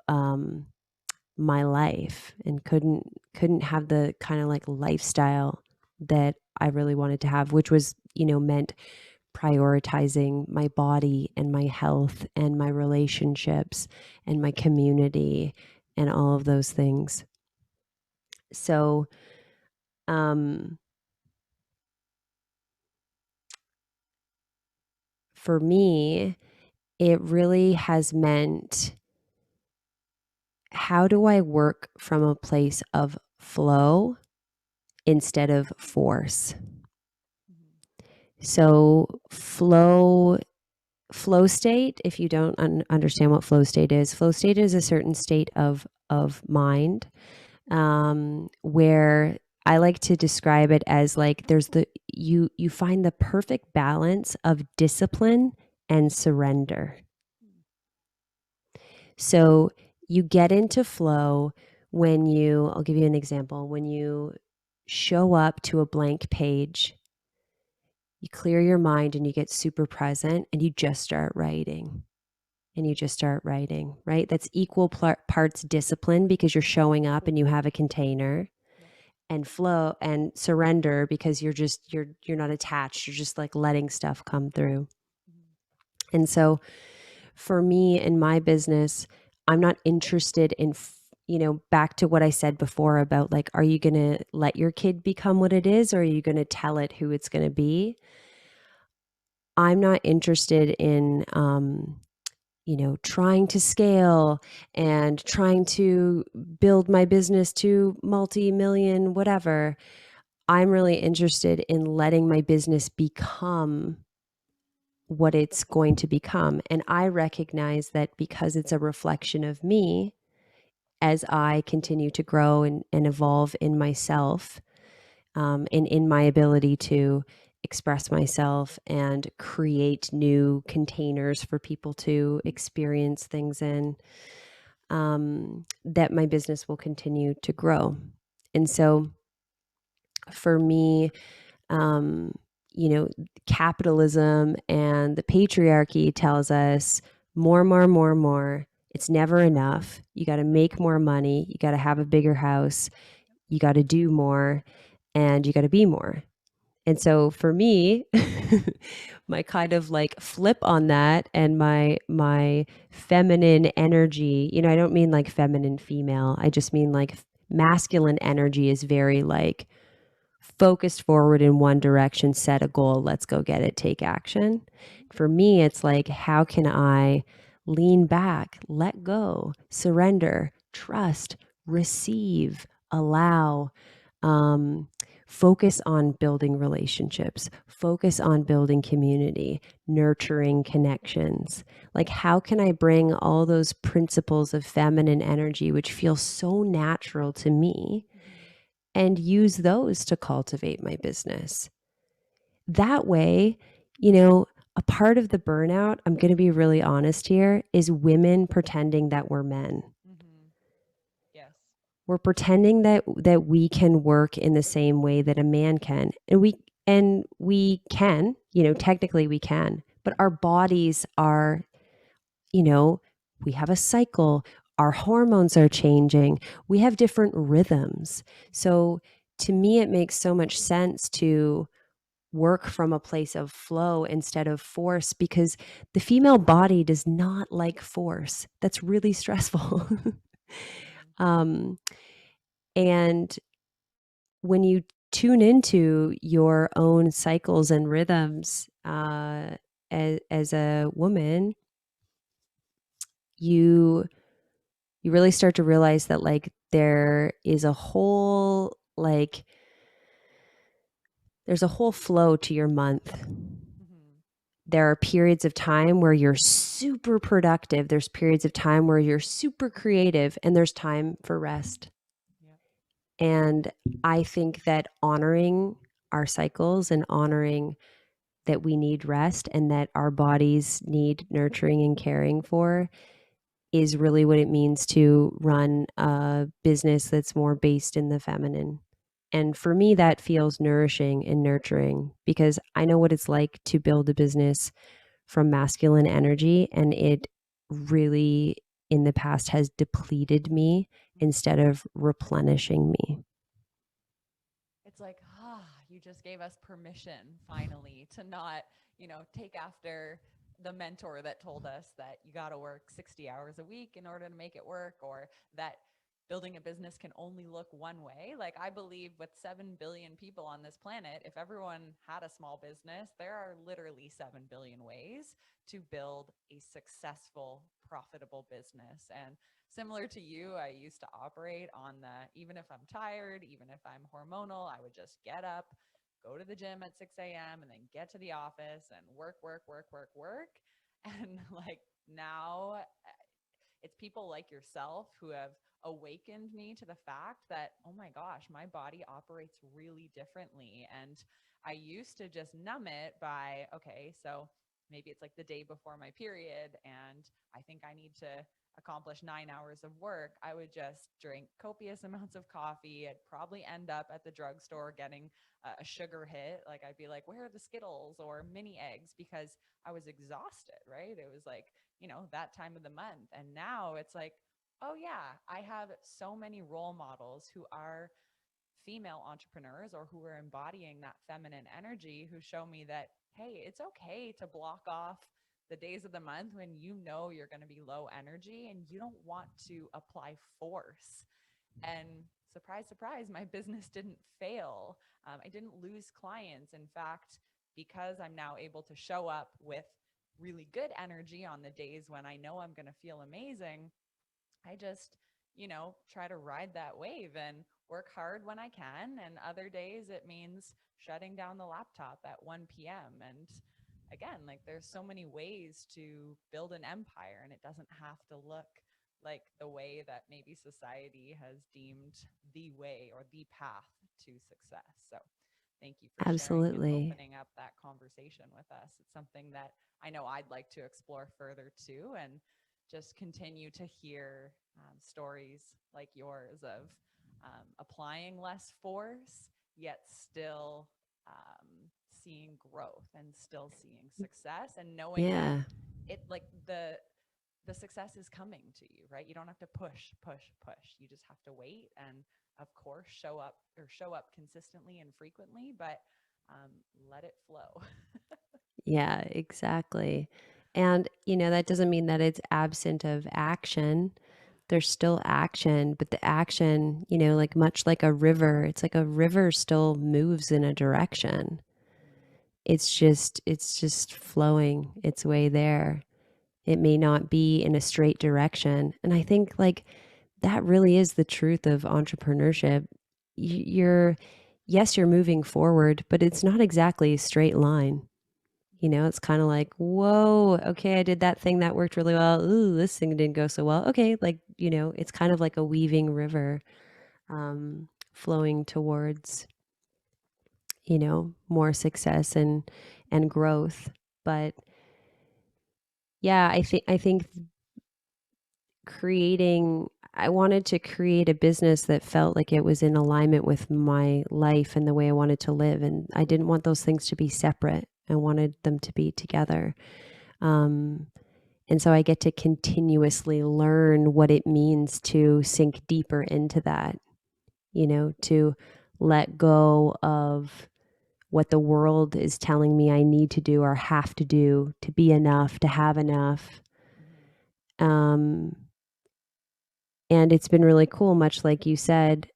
my life and couldn't have the kind of like lifestyle that I really wanted to have, which was, meant prioritizing my body and my health and my relationships and my community and all of those things. So, for me, it really has meant, how do I work from a place of flow instead of force? So flow state, if you don't understand what flow state is a certain state of mind, where I like to describe it as like there's you find the perfect balance of discipline and surrender. So you get into flow when I'll give you an example, when you show up to a blank page, you clear your mind and you get super present and you just start writing. And you just start writing, right? That's equal parts discipline because you're showing up and you have a container, and flow and surrender because you're not attached. You're just like letting stuff come through. And so for me in my business, I'm not interested in, back to what I said before about like, are you going to let your kid become what it is, or are you going to tell it who it's going to be? I'm not interested in, trying to scale and trying to build my business to multi-million, whatever. I'm really interested in letting my business become what it's going to become. And I recognize that because it's a reflection of me as I continue to grow and evolve in myself, and in my ability to express myself and create new containers for people to experience things in, that my business will continue to grow. And so for me, um, capitalism and the patriarchy tells us more, more, more, more. It's never enough. You got to make more money. You got to have a bigger house. You got to do more, and you got to be more. And so for me, my kind of like flip on that, and my feminine energy, I don't mean like feminine female. I just mean like masculine energy is very like focused forward in one direction, set a goal, let's go get it, take action. For me, it's like, how can I lean back, let go, surrender, trust, receive, allow, focus on building relationships, focus on building community, nurturing connections. Like, how can I bring all those principles of feminine energy, which feel so natural to me, and use those to cultivate my business? That way, a part of the burnout, I'm going to be really honest here, is women pretending that we're men. Yes. We're pretending that we can work in the same way that a man can. And we can, technically we can, but our bodies are, we have a cycle, our hormones are changing, we have different rhythms. So to me, it makes so much sense to work from a place of flow instead of force, because the female body does not like force. That's really stressful. And when you tune into your own cycles and rhythms, as a woman, you really start to realize that like there is a whole like there's a whole flow to your month. Mm-hmm. There are periods of time where you're super productive. There's periods of time where you're super creative, and there's time for rest. Yep. And I think that honoring our cycles and honoring that we need rest and that our bodies need nurturing and caring for is really what it means to run a business that's more based in the feminine. And for me, that feels nourishing and nurturing because I know what it's like to build a business from masculine energy. And it really, in the past, has depleted me instead of replenishing me. It's like, you just gave us permission finally to not, take after the mentor that told us that you got to work 60 hours a week in order to make it work, or that building a business can only look one way. Like, I believe with 7 billion people on this planet, if everyone had a small business, there are literally 7 billion ways to build a successful, profitable business. And similar to you, I used to operate on even if I'm tired, even if I'm hormonal, I would just get up, go to the gym at 6 a.m. and then get to the office and work, work, work, work, work. And like now it's people like yourself who have awakened me to the fact that, oh my gosh, my body operates really differently. And I used to just numb it by, okay, so maybe it's like the day before my period and I think I need to accomplish 9 hours of work. I would just drink copious amounts of coffee. I'd probably end up at the drugstore getting a sugar hit. Like I'd be like, where are the Skittles or mini eggs? Because I was exhausted, right? It was like, that time of the month. And now it's like, oh yeah, I have so many role models who are female entrepreneurs or who are embodying that feminine energy who show me that, hey, it's okay to block off the days of the month when you're going to be low energy and you don't want to apply force. And surprise, surprise, my business didn't fail. I didn't lose clients. In fact, because I'm now able to show up with really good energy on the days when I know I'm going to feel amazing, I just, try to ride that wave and work hard when I can. And other days it means shutting down the laptop at 1 p.m. And again, like there's so many ways to build an empire, and it doesn't have to look like the way that maybe society has deemed the way or the path to success. So thank you for sharing and Absolutely. opening up that conversation with us. It's something that I know I'd like to explore further too, and just continue to hear stories like yours of applying less force, yet still seeing growth and still seeing success, and knowing that Yeah. it like the success is coming to you, right? You don't have to push, push, push. You just have to wait and of course show up consistently and frequently, but let it flow. Yeah, exactly. And, that doesn't mean that it's absent of action. There's still action, but the action, like much like a river, it's like a river still moves in a direction. Mm, It's just flowing its way there. It may not be in a straight direction. And I think like that really is the truth of entrepreneurship. You're yes, you're moving forward, but it's not exactly a straight line. It's kind of like, whoa, okay, I did that thing that worked really well. Ooh, this thing didn't go so well. Okay, like, it's kind of like a weaving river flowing towards, more success and growth. But yeah, I think creating I wanted to create a business that felt like it was in alignment with my life and the way I wanted to live. And I didn't want those things to be separate. I wanted them to be together. Um, And so I get to continuously learn what it means to sink deeper into that, to let go of what the world is telling me I need to do or have to do to be enough, to have enough. mm-hmm. Um, and it's been really cool, much like you said.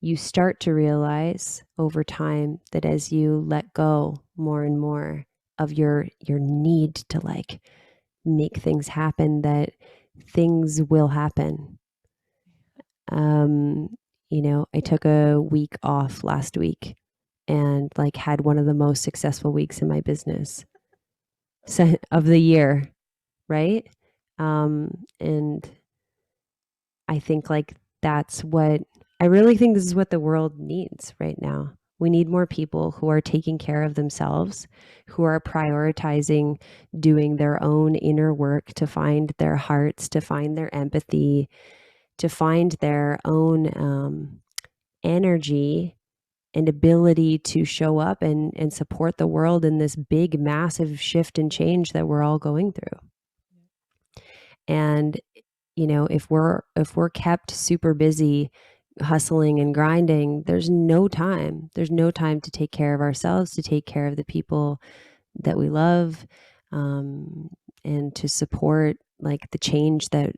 You start to realize over time that as you let go more and more of your need to like make things happen, that things will happen. Um, I took a week off last week and like had one of the most successful weeks in my business of the year, right? And I think like that's what I really think this is what the world needs right now. We need more people who are taking care of themselves, who are prioritizing doing their own inner work to find their hearts, to find their empathy, to find their own energy and ability to show up and support the world in this big, massive shift and change that we're all going through. And if we're kept super busy hustling and grinding, there's no time to take care of ourselves, to take care of the people that we love, and to support like the change that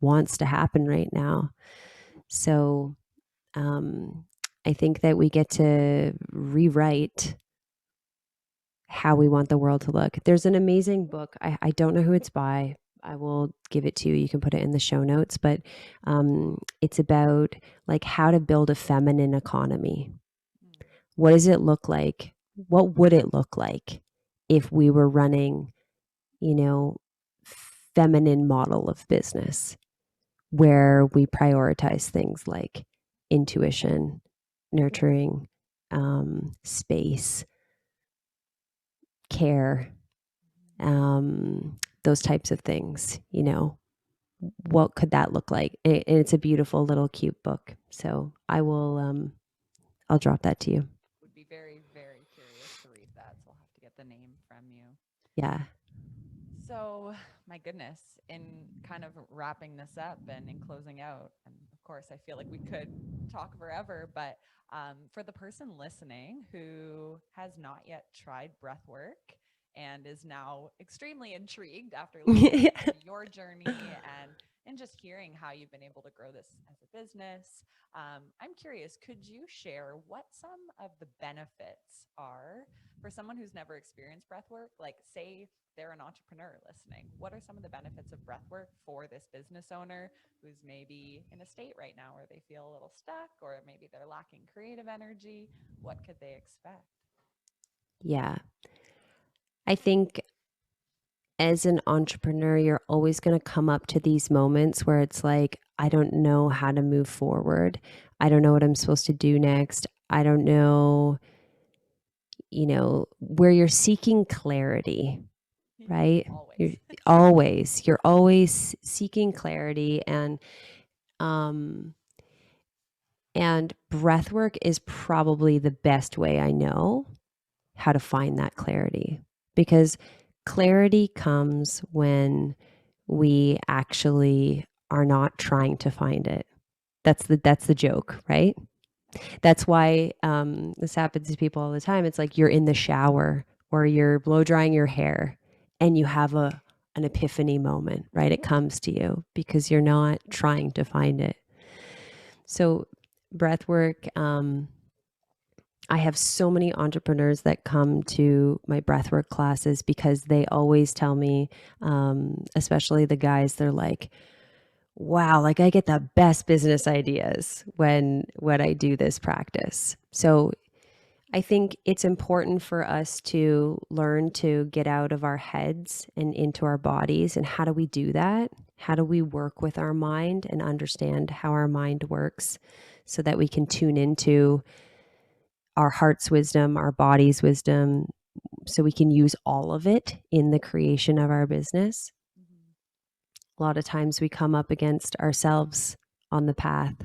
wants to happen right now. So I think that we get to rewrite how we want the world to look. There's an amazing book. I don't know who it's by. I will give it to you. You can put it in the show notes, but it's about like how to build a feminine economy. What does it look like? What would it look like if we were running, feminine model of business where we prioritize things like intuition, nurturing, space, care, those types of things, what could that look like? And it's a beautiful little cute book. So I'll drop that to you. Would be very, very curious to read that. So I'll have to get the name from you. Yeah. So, my goodness, in kind of wrapping this up and in closing out, and of course, I feel like we could talk forever, but for the person listening who has not yet tried breath work and is now extremely intrigued after listening to your journey and just hearing how you've been able to grow this as a business, I'm curious, could you share what some of the benefits are for someone who's never experienced breath work? Like, say they're an entrepreneur listening, what are some of the benefits of breath work for this business owner who's maybe in a state right now where they feel a little stuck, or maybe they're lacking creative energy? What could they expect? Yeah. I think as an entrepreneur, you're always going to come up to these moments where it's like, I don't know how to move forward. I don't know what I'm supposed to do next. I don't know, where you're seeking clarity, right? You're always seeking clarity, and breath work is probably the best way I know how to find that clarity, because clarity comes when we actually are not trying to find it. That's the joke, right? That's why this happens to people all the time. It's like you're in the shower or you're blow drying your hair and you have an epiphany moment, right? It comes to you because you're not trying to find it. So breath work, I have so many entrepreneurs that come to my breathwork classes because they always tell me, especially the guys, they're like, wow, like I get the best business ideas when I do this practice. So I think it's important for us to learn to get out of our heads and into our bodies. And how do we do that? How do we work with our mind and understand how our mind works so that we can tune into our heart's wisdom, our body's wisdom, so we can use all of it in the creation of our business? A lot of times we come up against ourselves on the path.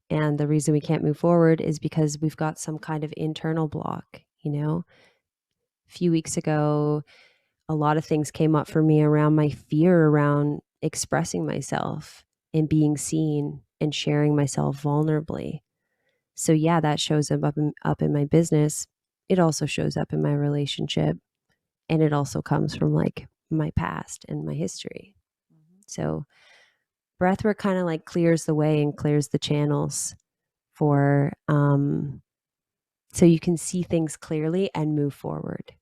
And the reason we can't move forward is because we've got some kind of internal block, A few weeks ago, a lot of things came up for me around my fear around expressing myself and being seen and sharing myself vulnerably. So yeah, that shows up in my business. It also shows up in my relationship, and it also comes from like my past and my history. So breathwork kind of like clears the way and clears the channels for so you can see things clearly and move forward.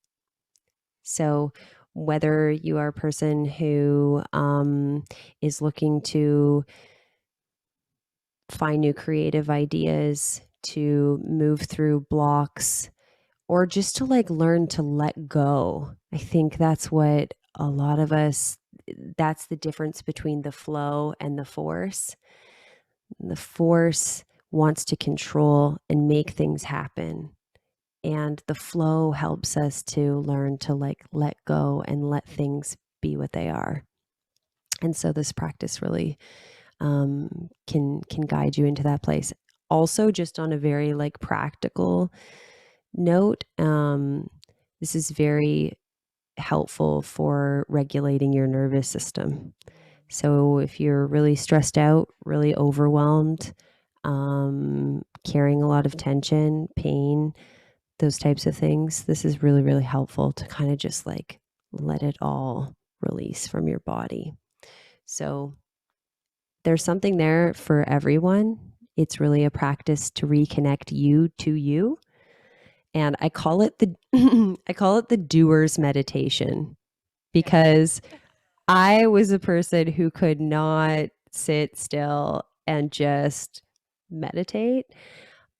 So whether you are a person who is looking to find new creative ideas, to move through blocks, or just to like learn to let go. I think that's what a lot of us, that's the difference between the flow and the force. The force wants to control and make things happen. And the flow helps us to learn to like let go and let things be what they are. And so this practice really can guide you into that place. Also, just on a very like practical note, this is very helpful for regulating your nervous system. So if you're really stressed out, really overwhelmed, carrying a lot of tension, pain, those types of things, this is really, really helpful to kind of just like let it all release from your body. So there's something there for everyone. It's really a practice to reconnect you to you. And I call it the I call it the doer's meditation, because I was a person who could not sit still and just meditate.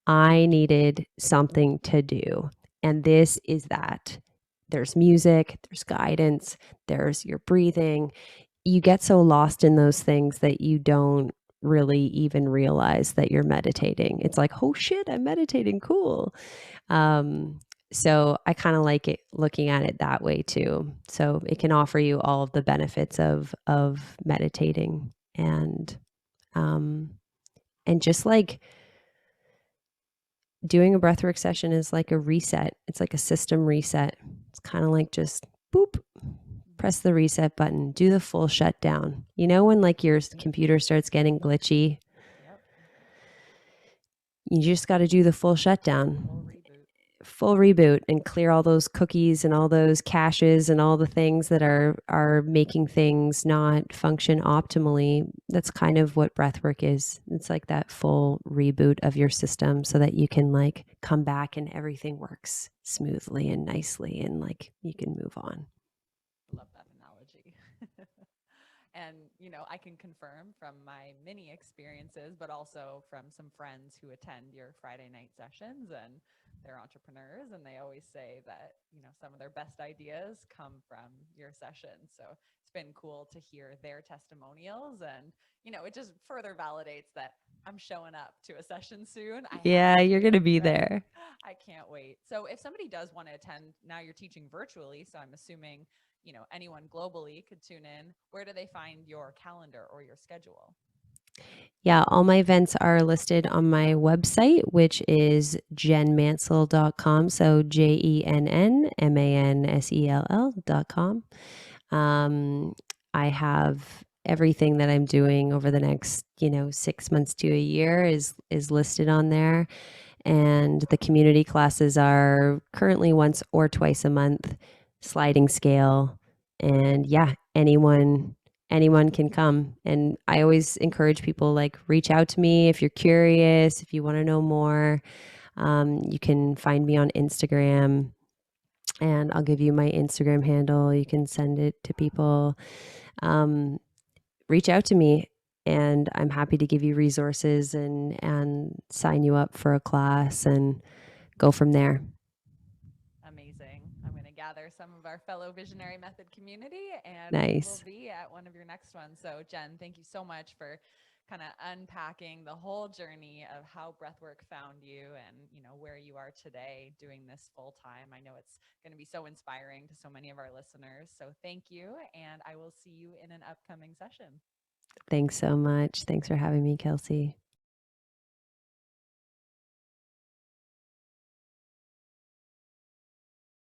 I needed something to do. And this is that. There's music, there's guidance, there's your breathing. You get so lost in those things that you don't really even realize that you're meditating. It's like, oh shit, I'm meditating, cool. So I kind of like it looking at it that way too. So it can offer you all of the benefits of meditating, and just like doing a breathwork session is like a reset. It's like a system reset. It's kind of like just boop, press the reset button, do the full shutdown. You know, when like your computer starts getting glitchy, you just got to do the full shutdown, full reboot, and clear all those cookies and all those caches and all the things that are making things not function optimally. That's kind of what breathwork is. It's like that full reboot of your system so that you can like come back and everything works smoothly and nicely and like you can move on. Love that analogy. And, you know, I can confirm from my many experiences, but also from some friends who attend your Friday night sessions, and they're entrepreneurs, and they always say that, you know, some of their best ideas come from your sessions. So it's been cool to hear their testimonials, and, you know, it just further validates that I'm showing up to a session soon. Yeah, you're going to be there. I can't wait. So if somebody does want to attend, now you're teaching virtually, so I'm assuming, you know, anyone globally could tune in. Where do they find your calendar or your schedule? Yeah, all my events are listed on my website, which is jennmansell.com. So JENNMANSELL.com. I have everything that I'm doing over the next, 6 months to a year is listed on there. And the community classes are currently once or twice a month, sliding scale. And yeah, anyone can come. And I always encourage people, like, reach out to me if you're curious, if you want to know more. You can find me on Instagram, and I'll give you my Instagram handle. You can send it to people. Reach out to me, and I'm happy to give you resources and sign you up for a class and go from there. Amazing. I'm going to gather some of our fellow Visionary Method community, and Nice. we'll be at one of your next ones. So Jenn, thank you so much for kind of unpacking the whole journey of how breathwork found you, and, you know, where you are today doing this full time. I know it's going to be so inspiring to so many of our listeners. So thank you. And I will see you in an upcoming session. Thanks so much. Thanks for having me, Kelsey.